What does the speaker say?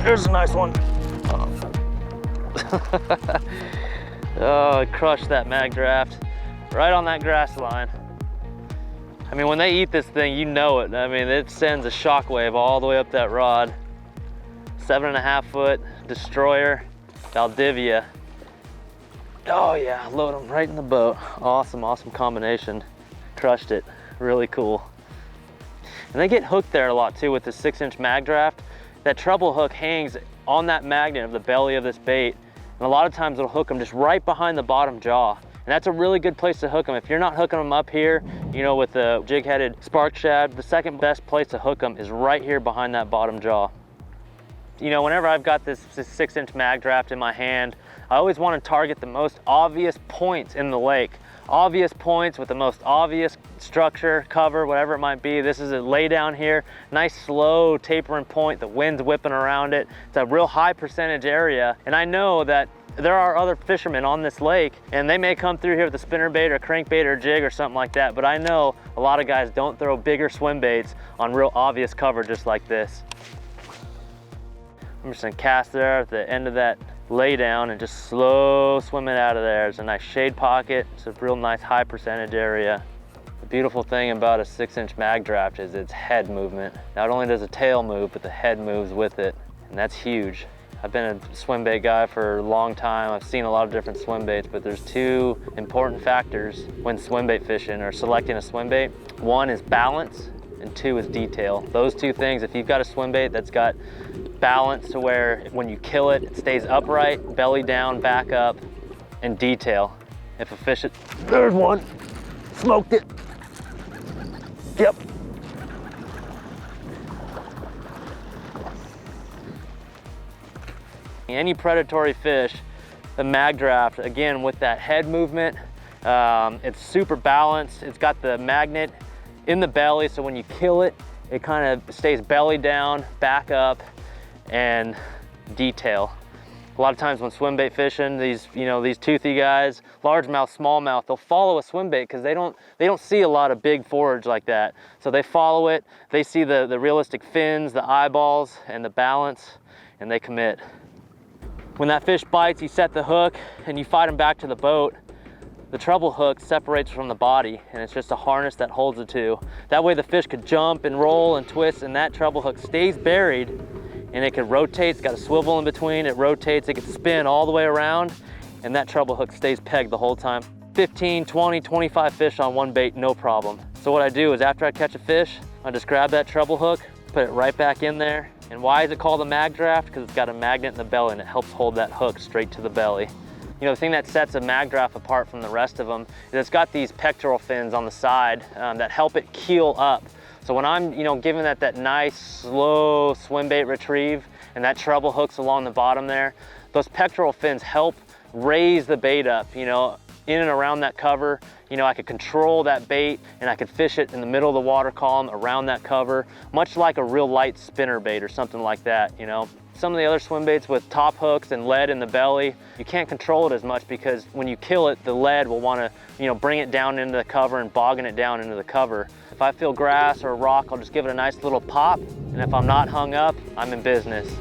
There's a nice one. Oh, it crushed that Magdraft right on that grass line. I mean, when they eat this thing, you know it. I mean, it sends a shockwave all the way up that rod. 7.5 foot destroyer, Valdivia. Oh yeah, load them right in the boat. Awesome, awesome combination. Crushed it, really cool. And they get hooked there a lot too with the 6-inch Magdraft. That treble hook hangs on that magnet of the belly of this bait. And a lot of times it'll hook them just right behind the bottom jaw. And that's a really good place to hook them. If you're not hooking them up here, you know, with the jig-headed spark shad, the second best place to hook them is right here behind that bottom jaw. You know, whenever I've got this 6-inch Magdraft in my hand, I always want to target the most obvious points in the lake. Obvious points with the most obvious structure, cover, whatever it might be. This is a lay down here, nice slow tapering point, the wind's whipping around it. It's a real high percentage area. And I know that there are other fishermen on this lake and they may come through here with a spinnerbait or crankbait or jig or something like that, but I know a lot of guys don't throw bigger swim baits on real obvious cover just like this. I'm just gonna cast there at the end of that lay down and just slow swim it out of there. It's a nice shade pocket. It's a real nice high percentage area. The beautiful thing about a 6-inch Magdraft is its head movement. Not only does the tail move, but the head moves with it, and that's huge. I've been a swim bait guy for a long time. I've seen a lot of different swim baits, but there's two important factors when swim bait fishing or selecting a swim bait. One is balance and two is detail. Those two things, if you've got a swim bait that's got balance to where when you kill it, it stays upright, belly down, back up, and detail. If a fish, there's one, smoked it. Yep. Any predatory fish, the Magdraft, again, with that head movement, it's super balanced. It's got the magnet in the belly, so when you kill it, it kind of stays belly down, back up, and detail. A lot of times when swim bait fishing, these toothy guys, largemouth, smallmouth, they'll follow a swim bait because they don't see a lot of big forage like that. So they follow it, they see the realistic fins, the eyeballs, and the balance, and they commit. When that fish bites, you set the hook and you fight him back to the boat. The treble hook separates from the body and it's just a harness that holds the two. That way the fish could jump and roll and twist and that treble hook stays buried and it can rotate. It's got a swivel in between, it rotates, it can spin all the way around and that treble hook stays pegged the whole time. 15, 20, 25 fish on one bait, no problem. So what I do is after I catch a fish, I just grab that treble hook, put it right back in there. And why is it called a Magdraft? Because it's got a magnet in the belly and it helps hold that hook straight to the belly. You know, the thing that sets a Magdraft apart from the rest of them is it's got these pectoral fins on the side that help it keel up. So when I'm, giving that nice, slow swim bait retrieve and that treble hook's along the bottom there, those pectoral fins help raise the bait up, in and around that cover. I could control that bait and I could fish it in the middle of the water column around that cover, much like a real light spinner bait or something like that, Some of the other swim baits with top hooks and lead in the belly, you can't control it as much because when you kill it, the lead will want to, bring it down into the cover and bogging it down into the cover. If I feel grass or a rock, I'll just give it a nice little pop. And if I'm not hung up, I'm in business.